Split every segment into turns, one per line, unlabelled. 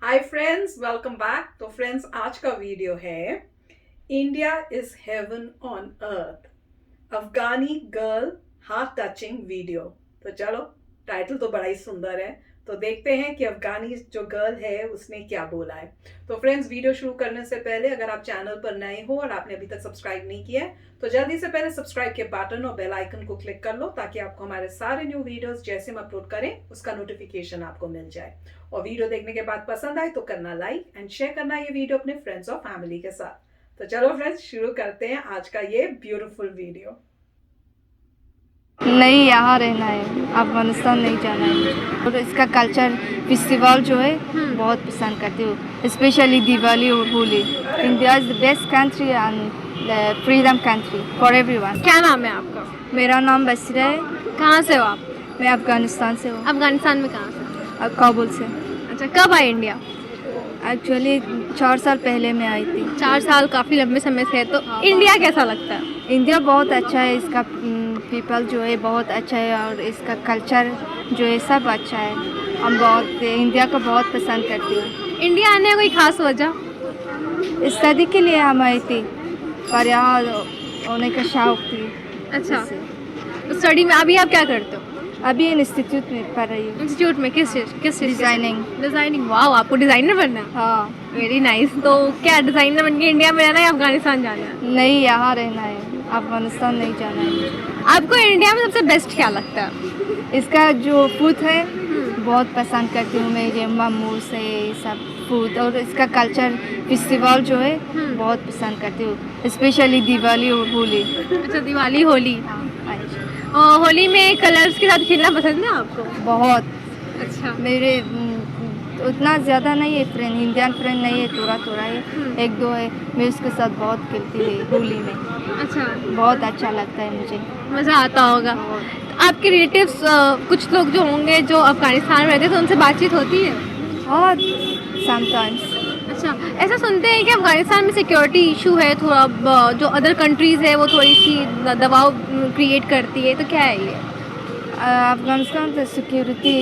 Hi friends, welcome back. तो friends, आज का वीडियो है India is heaven on earth, Afghani girl heart touching video. तो चलो, टाइटल तो बड़ा ही सुंदर है, तो देखते हैं कि अफगानी जो गर्ल है उसने क्या बोला है। तो फ्रेंड्स, वीडियो शुरू करने से पहले अगर आप चैनल पर नए हो और आपने अभी तक सब्सक्राइब नहीं किया है तो जल्दी से पहले सब्सक्राइब के बटन और बेल आइकन को क्लिक कर लो, ताकि आपको हमारे सारे न्यू वीडियोस जैसे हम अपलोड करें उसका नोटिफिकेशन आपको मिल जाए। और वीडियो देखने के बाद पसंद आए तो करना लाइक एंड शेयर करना ये वीडियो अपने फ्रेंड्स और फैमिली के साथ। तो चलो फ्रेंड्स, शुरू करते हैं आज का ये ब्यूटीफुल वीडियो।
नहीं, यहाँ रहना है, अफगानिस्तान नहीं जाना है मुझे। और इसका कल्चर फेस्टिवल जो है बहुत पसंद करती हूँ, स्पेशली दिवाली और Holi. India is the best country and freedom country for everyone.
क्या नाम है आपका?
मेरा नाम बसरा है।
कहाँ से हो आप?
मैं अफगानिस्तान से हूँ,
अफगानिस्तान में कहाँ से?
काबुल से।
अच्छा, कब आए इंडिया?
एक्चुअली 4 साल पहले मैं आई थी।
4 साल काफ़ी लंबे समय से है, तो इंडिया कैसा लगता है?
इंडिया बहुत अच्छा है, इसका पीपल जो है बहुत अच्छा है और इसका कल्चर जो है सब अच्छा है। हम बहुत इंडिया को बहुत पसंद करती हूँ।
इंडिया आने का कोई खास वजह?
स्टडी के लिए हम आई थी, पर यहाँ होने का शौक थी।
अच्छा,
इससे।
तो स्टडी में अभी आप क्या करते हो?
अभी इंस्टीट्यूट में पढ़ रही हूँ,
इंस्टीट्यूट में किस चीज़?
डिज़ाइनिंग।
डिज़ाइनिंग। वाह, आपको डिज़ाइनर बनना है?
हाँ।
Very nice. तो क्या डिज़ाइनर बन के इंडिया में रहना है या अफगानिस्तान जाना है?
नहीं, यहाँ रहना है, अफगानिस्तान नहीं जाना है मुझे।
आपको इंडिया में सबसे बेस्ट क्या लगता है?
इसका जो फूड है बहुत पसंद करती हूँ मैं, ये मोमोज है, ये सब फूड। और इसका कल्चर फेस्टिवल जो है बहुत पसंद करती हूँ, स्पेशली दिवाली और होली।
अच्छा, दिवाली होली।
अच्छा।
और होली में कलर्स के साथ खेलना पसंद है आपको?
बहुत।
अच्छा।
मेरे उतना ज़्यादा नहीं है फ्रेंड, इंडियन फ्रेंड नहीं है, थोड़ा थोड़ा है, एक दो है। मैं उसके साथ बहुत खेलती है होली में।
अच्छा,
बहुत अच्छा लगता है मुझे।
मज़ा आता होगा। तो आपके रिलेटिव्स कुछ लोग जो होंगे जो अफगानिस्तान में रहते हैं, तो उनसे बातचीत होती है?
और समटाइम्स।
अच्छा, ऐसा सुनते हैं कि अफगानिस्तान में सिक्योरिटी इशू है थोड़ा, जो अदर कंट्रीज़ है वो थोड़ी सी दबाव क्रिएट करती है, तो क्या है ये?
Afghanistan the security,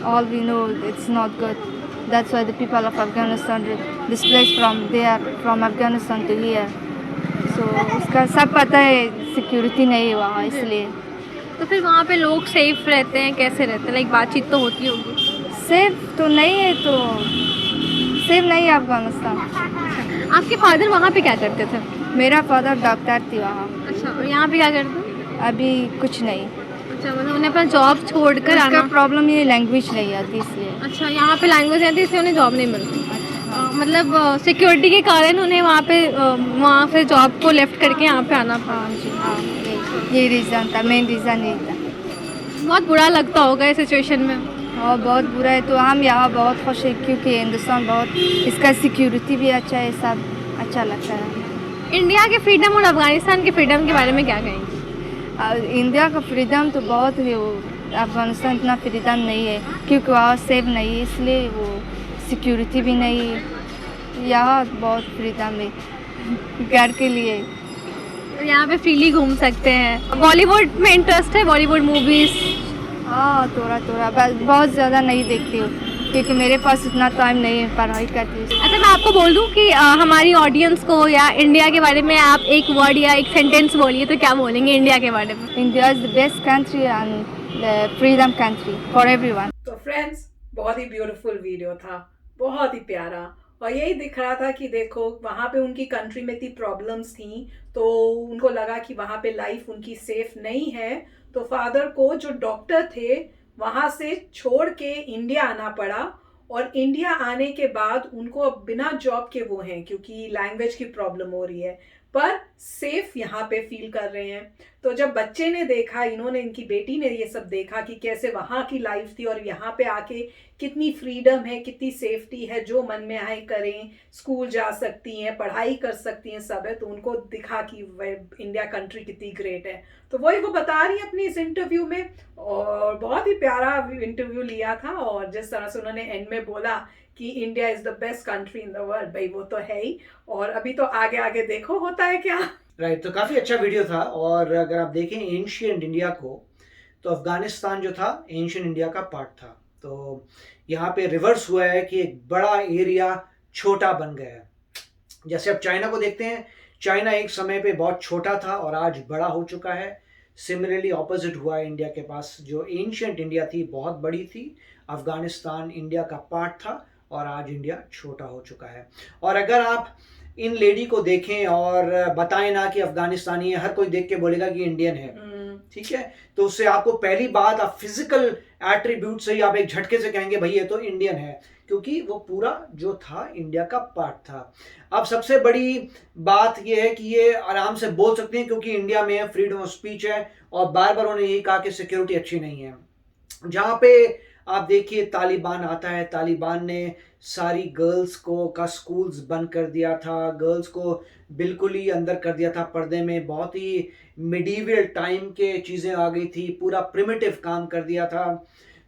all we know, it's not good. That's why the people of Afghanistan displaced from Afghanistan to here. So उसका सब पता है, सिक्योरिटी नहीं है वहाँ, इसलिए।
तो फिर वहाँ पे लोग सेफ रहते हैं, कैसे रहते हैं? लाइक बातचीत तो होती होगी।
सेफ तो नहीं है, तो सेफ नहीं है अफगानिस्तान।
आपके फादर वहाँ पे क्या करते थे?
मेरा फादर डॉक्टर थी वहाँ।
अच्छा, और यहाँ पे क्या करते हैं?
अभी कुछ नहीं।
अच्छा, मतलब उन्हें अपना जॉब छोड़कर
उसका
आना।
प्रॉब्लम ये लैंग्वेज नहीं आती, इसलिए।
अच्छा, यहाँ पे लैंग्वेज आती है इसलिए उन्हें जॉब नहीं मिलती।
अच्छा।
मतलब सिक्योरिटी के कारण उन्हें वहाँ से जॉब को लेफ्ट करके यहाँ पे आना पड़ा।
हाँ जी, हाँ, ये रीज़न था, मेन रीज़न यही था।
बहुत बुरा लगता होगा इस सिचुएशन में।
और बहुत बुरा है, तो हम यहाँ बहुत खुश हैं क्योंकि हिंदुस्तान बहुत, इसका सिक्योरिटी भी अच्छा है, सब अच्छा लगता है।
इंडिया के फ्रीडम और अफगानिस्तान के फ्रीडम के बारे में क्या कहेंगे?
इंडिया का फ्रीडम तो बहुत है, वो अफगानिस्तान इतना फ्रीडम नहीं है क्योंकि वहाँ सेफ नहीं है, इसलिए वो सिक्योरिटी भी नहीं है। यहाँ बहुत फ्रीडम है घर के लिए।
यहाँ पे फ्रीली घूम सकते हैं। बॉलीवुड में इंटरेस्ट है? बॉलीवुड मूवीज़?
हाँ, थोड़ा थोड़ा, बस बहुत ज़्यादा नहीं देखती हूँ क्योंकि मेरे पास उतना टाइम नहीं है, पढ़ाई करती हूँ।
अच्छा, मैं आपको बोल दूँ कि हमारी ऑडियंस को या इंडिया के बारे में आप एक वर्ड या एक सेंटेंस बोलिए, तो क्या बोलेंगे इंडिया के बारे में?
India is the best country and freedom country for everyone.
तो फ्रेंड्स, बहुत ही ब्यूटीफुल वीडियो था, बहुत ही प्यारा। और यही दिख रहा था कि देखो, वहाँ पे उनकी कंट्री में इतनी प्रॉब्लम्स थी, तो उनको लगा कि वहाँ पे लाइफ उनकी सेफ नहीं है, तो फादर को जो डॉक्टर थे वहाँ से छोड़ के इंडिया आना पड़ा। और इंडिया आने के बाद उनको अब बिना जॉब के वो हैं, क्योंकि लैंग्वेज की प्रॉब्लम हो रही है, पर सेफ यहाँ पे फील कर रहे हैं। तो जब बच्चे ने देखा, इन्होंने, इनकी बेटी ने ये सब देखा कि कैसे वहाँ की लाइफ थी और यहाँ पे आके कितनी फ्रीडम है, कितनी सेफ्टी है, जो मन में आए करें, स्कूल जा सकती हैं, पढ़ाई कर सकती हैं, सब है, तो उनको दिखा कि इंडिया कंट्री कितनी ग्रेट है। तो वही वो बता रही है अपनी इस इंटरव्यू में, और बहुत ही प्यारा इंटरव्यू लिया था। और जिस तरह से उन्होंने एंड में बोला कि India is the best country in the world, भाई वो तो है ही। और अभी तो आगे आगे देखो होता है क्या।
राइट, तो काफ़ी अच्छा वीडियो था। और अगर आप देखें एंशिएंट इंडिया को, तो अफगानिस्तान जो था एंशिएंट इंडिया का पार्ट था। तो यहाँ पे रिवर्स हुआ है कि एक बड़ा एरिया छोटा बन गया है। जैसे अब चाइना को देखते हैं, चाइना एक समय पे बहुत छोटा था और आज बड़ा हो चुका है। सिमिलरली ऑपोजिट हुआ है इंडिया के पास, जो एंशियंट इंडिया थी बहुत बड़ी थी, अफगानिस्तान इंडिया का पार्ट था और आज इंडिया छोटा हो चुका है। और अगर आप इन लेडी को देखें और बताएं ना कि अफगानिस्तानी है, हर कोई देख के बोलेगा कि इंडियन है, ठीक है, तो उससे आपको पहली बात, आप फिजिकल एट्रीब्यूट से ही आप एक झटके से कहेंगे भाई ये तो इंडियन है, क्योंकि वो पूरा जो था इंडिया का पार्ट था। अब सबसे बड़ी बात ये है कि ये आराम से बोल सकते हैं क्योंकि इंडिया में है, फ्रीडम ऑफ स्पीच है, और बार बार उन्होंने यही कहा कि सिक्योरिटी अच्छी नहीं है। जहाँ पे आप देखिए तालिबान आता है, तालिबान ने सारी गर्ल्स को का स्कूल्स बंद कर दिया था, गर्ल्स को बिल्कुल ही अंदर कर दिया था पर्दे में, बहुत ही मिडीवल टाइम के चीज़ें आ गई थी, पूरा प्रिमिटिव काम कर दिया था।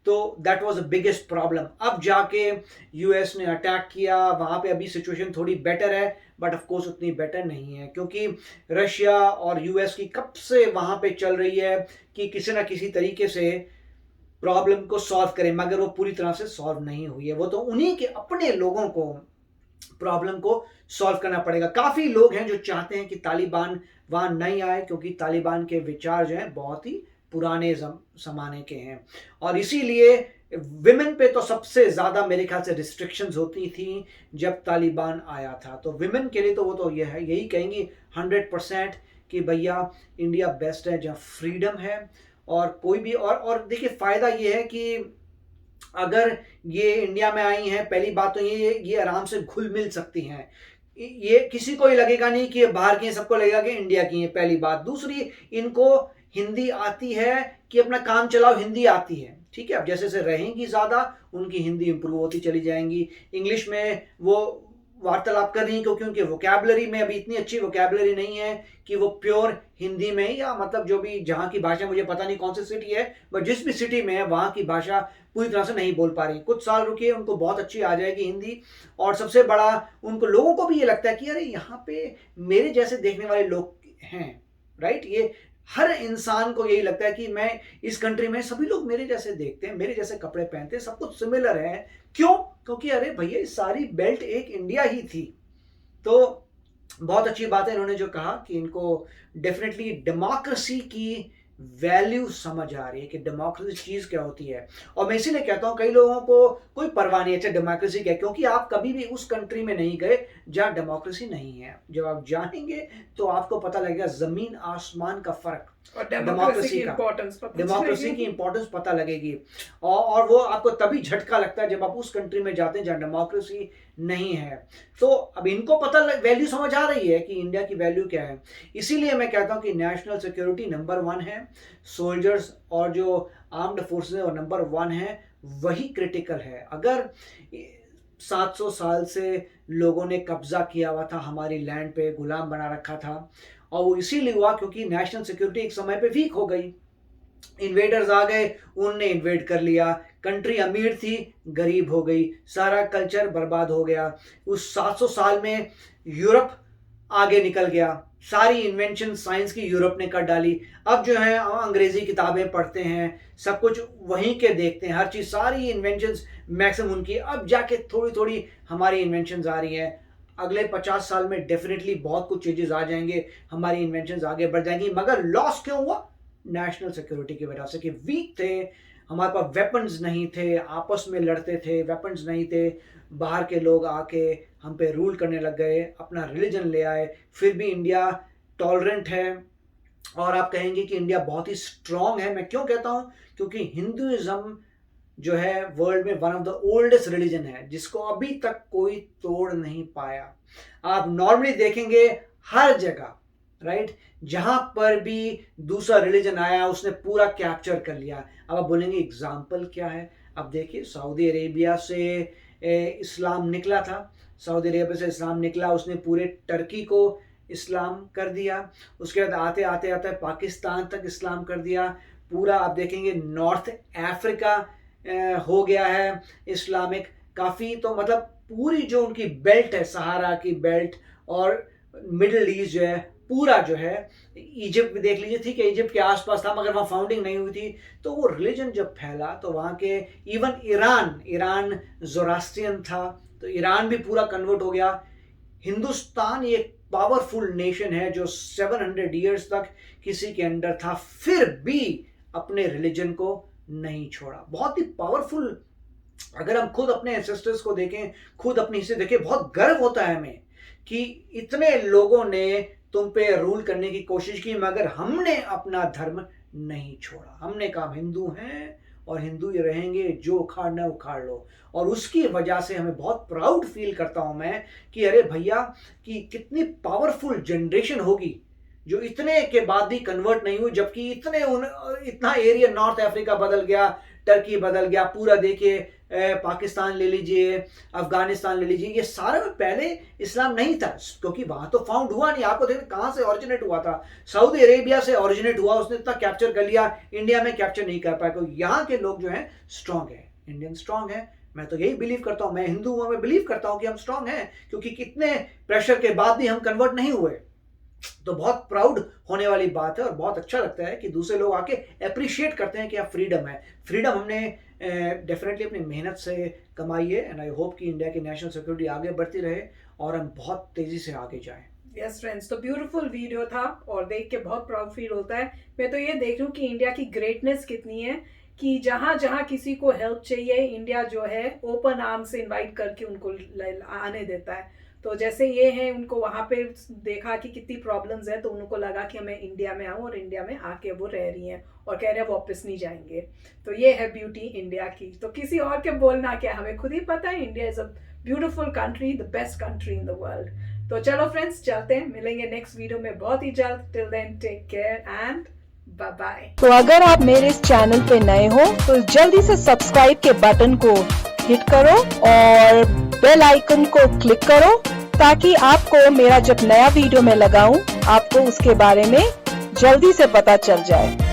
तो that was the biggest problem. अब जाके यूएस ने अटैक किया, वहाँ पे अभी सिचुएशन थोड़ी बेटर है, बट ऑफ कोर्स उतनी बेटर नहीं है, क्योंकि रशिया और यूएस की कब से वहाँ पे चल रही है कि किसी ना किसी तरीके से प्रॉब्लम को सॉल्व करें, मगर वो पूरी तरह से सॉल्व नहीं हुई है। वो तो उन्हीं के अपने लोगों को प्रॉब्लम को सॉल्व करना पड़ेगा। काफ़ी लोग हैं जो चाहते हैं कि तालिबान वहाँ नहीं आए, क्योंकि तालिबान के विचार जो हैं बहुत ही पुराने ज़माने के हैं, और इसीलिए विमेन पे तो सबसे ज़्यादा मेरे ख्याल से रिस्ट्रिक्शंस होती थी जब तालिबान आया था। तो विमेन के लिए तो वो तो ये है, यही कहेंगी 100% कि भैया इंडिया बेस्ट है जहाँ फ्रीडम है, और कोई भी और देखिए फ़ायदा ये है कि अगर ये इंडिया में आई हैं, पहली बात तो ये आराम से घुल मिल सकती हैं, ये किसी को ही लगेगा नहीं कि ये बाहर की हैं, सबको लगेगा कि इंडिया की हैं, पहली बात। दूसरी, इनको हिंदी आती है कि अपना काम चलाओ, हिंदी आती है, ठीक है। अब जैसे जैसे रहेंगी ज़्यादा, उनकी हिंदी इंप्रूव होती चली जाएंगी। इंग्लिश में वो वार्तालाप कर रही हैं क्योंकि उनके वोकैबलरी में अभी इतनी अच्छी वोकैबलरी नहीं है कि वो प्योर हिंदी में, या मतलब जो भी जहाँ की भाषा, मुझे पता नहीं कौन सी सिटी है, बट जिस भी सिटी में है वहाँ की भाषा पूरी तरह से नहीं बोल पा रही। कुछ साल रुकिए, उनको बहुत अच्छी आ जाएगी हिंदी। और सबसे बड़ा, उनको लोगों को भी ये लगता है कि अरे यहाँ पे मेरे जैसे देखने वाले लोग हैं, राइट। ये हर इंसान को यही लगता है कि मैं इस कंट्री में सभी लोग मेरे जैसे देखते हैं, मेरे जैसे कपड़े पहनते हैं, सब कुछ सिमिलर है। क्यों? क्योंकि अरे भैया सारी बेल्ट एक इंडिया ही थी। तो बहुत अच्छी बात है इन्होंने जो कहा कि इनको डेफिनेटली डेमोक्रेसी की वैल्यू समझ आ रही है कि डेमोक्रेसी चीज़ क्या होती है। और मैं इसीलिए कहता हूँ कई लोगों को कोई परवाह नहीं है अच्छा डेमोक्रेसी क्या है, क्योंकि आप कभी भी उस कंट्री में नहीं गए जहाँ डेमोक्रेसी नहीं है। जब आप जाएंगे तो आपको पता लगेगा ज़मीन आसमान का फ़र्क,
और डेमोक्रेसी की
इंपॉर्टेंस पता लगेगी। और वो आपको तभी झटका लगता है जब आप उस कंट्री में जाते हैं जहाँ डेमोक्रेसी नहीं है। तो अब इनको पता वैल्यू समझ आ रही है कि इंडिया की वैल्यू क्या है। इसीलिए मैं कहता हूँ कि नेशनल सिक्योरिटी नंबर 1 है, सोल्जर्स और जो आर्म्ड फोर्सेस है वो नंबर 1 है, वही क्रिटिकल है। अगर 700 साल से लोगों ने कब्जा किया हुआ था हमारी लैंड पे, गुलाम बना रखा था, और वो इसीलिए हुआ क्योंकि नेशनल सिक्योरिटी एक समय पे वीक हो गई। इन्वेडर्स आ गए, उनने इन्वेड कर लिया, कंट्री अमीर थी, गरीब हो गई, सारा कल्चर बर्बाद हो गया। उस 700 साल में यूरोप आगे निकल गया, सारी इन्वेंशन साइंस की यूरोप ने कर डाली। अब जो है अंग्रेजी किताबें पढ़ते हैं, सब कुछ वहीं के देखते हैं, हर चीज़, सारी इन्वेंशंस मैक्सिमम उनकी। अब जाके थोड़ी थोड़ी हमारी इन्वेंशंस आ रही हैं। अगले 50 साल में डेफिनेटली बहुत कुछ चीज़ें आ जाएंगे, हमारी इन्वेंशंस आगे बढ़ जाएंगी। मगर लॉस क्यों हुआ? नेशनल सिक्योरिटी की वजह से, कि वीक थे, हमारे पास वेपन्स नहीं थे, आपस में लड़ते थे, वेपन्स नहीं थे, बाहर के लोग आके हम पे रूल करने लग गए, अपना रिलीजन ले आए। फिर भी इंडिया टॉलरेंट है, और आप कहेंगे कि इंडिया बहुत ही स्ट्रांग है। मैं क्यों कहता हूँ? क्योंकि हिंदुइज्म जो है वर्ल्ड में one of the oldest religion है, जिसको अभी तक कोई तोड़ नहीं पाया। आप नॉर्मली देखेंगे हर जगह, राइट, जहां पर भी दूसरा रिलीजन आया उसने पूरा कैप्चर कर लिया। अब आप बोलेंगे एग्जाम्पल क्या है? अब देखिए, सऊदी अरेबिया से इस्लाम निकला था, सऊदी अरेबिया से इस्लाम निकला, उसने पूरे टर्की को इस्लाम कर दिया। उसके बाद आते आते आते पाकिस्तान तक इस्लाम कर दिया। पूरा आप देखेंगे नॉर्थ अफ्रीका हो गया है इस्लामिक काफ़ी। तो मतलब पूरी जो उनकी बेल्ट है, सहारा की बेल्ट और मिडिल ईस्ट जो है, पूरा जो है, इजिप्ट भी देख लीजिए, ठीक है इजिप्ट के आसपास था मगर वहाँ फाउंडिंग नहीं हुई थी, तो वो रिलीजन जब फैला तो वहाँ के इवन ईरान ज़ोरास्ट्रियन था, तो ईरान भी पूरा कन्वर्ट हो गया। हिंदुस्तान ये एक पावरफुल नेशन है जो 700 ईयर्स तक किसी के अंडर था, फिर भी अपने रिलीजन को नहीं छोड़ा। बहुत ही पावरफुल। अगर हम खुद अपने एंसेस्टर्स को देखें, खुद अपनी हिस्ट्री देखें, बहुत गर्व होता है हमें कि इतने लोगों ने तुम पे रूल करने की कोशिश की मगर हमने अपना धर्म नहीं छोड़ा। हमने कहा हिंदू हैं और हिंदू ही रहेंगे, जो उखाड़ना है उखाड़ लो। और उसकी वजह से हमें बहुत प्राउड फील करता हूं मैं कि अरे भैया कि कितनी पावरफुल जनरेशन होगी जो इतने के बाद भी कन्वर्ट नहीं हुई, जबकि इतना एरिया, नॉर्थ अफ्रीका बदल गया, टर्की बदल गया, पूरा देखिए पाकिस्तान ले लीजिए, अफगानिस्तान ले लीजिए, ये सारे में पहले इस्लाम नहीं था क्योंकि वहां तो फाउंड हुआ नहीं। आपको देखिए कहां से ओरिजिनेट हुआ था, सऊदी अरेबिया से ओरिजिनेट हुआ, उसने इतना कैप्चर कर लिया, इंडिया में कैप्चर नहीं कर पाया क्योंकि यहाँ के लोग जो हैं स्ट्रांग है, इंडियन स्ट्रांग है। मैं तो यही बिलीव करता हूँ, मैं हिंदू हूँ, मैं बिलीव करता हूँ कि हम स्ट्रांग हैं क्योंकि कितने प्रेशर के बाद भी हम कन्वर्ट नहीं हुए। तो बहुत प्राउड होने वाली बात है और बहुत अच्छा लगता है कि दूसरे लोग आके अप्रिशिएट करते हैं कि आप फ्रीडम है। फ्रीडम हमने डेफिनेटली अपनी मेहनत से कमाई है एंड आई होप कि इंडिया की नेशनल सिक्योरिटी आगे बढ़ती रहे और हम बहुत तेजी से आगे जाएं।
यस फ्रेंड्स, तो ब्यूटीफुल वीडियो था और देख के बहुत प्राउड फील होता है। मैं तो ये देख रही हूँ कि इंडिया की ग्रेटनेस कितनी है कि जहाँ जहाँ किसी को हेल्प चाहिए इंडिया जो है ओपन आर्म से इनवाइट करके उनको आने देता है। तो जैसे ये हैं, उनको वहाँ पे देखा कि कितनी प्रॉब्लम्स है तो उनको लगा कि मैं इंडिया में आऊँ और इंडिया में आके वो रह रही हैं और कह रहे हैं वापस नहीं जाएंगे। तो ये है ब्यूटी इंडिया की। तो किसी और के बोलना क्या, हमें खुद ही पता है India is a beautiful country, the best country in the world. तो चलो फ्रेंड्स चलते हैं, मिलेंगे नेक्स्ट वीडियो में बहुत ही जल्द। Till then take care and bye bye.
तो अगर आप मेरे इस चैनल पे नए हो तो जल्दी से सब्सक्राइब के बटन को हिट करो और बेल आइकन को क्लिक करो ताकि आपको मेरा जब नया वीडियो मैं लगाऊं आपको उसके बारे में जल्दी से पता चल जाए।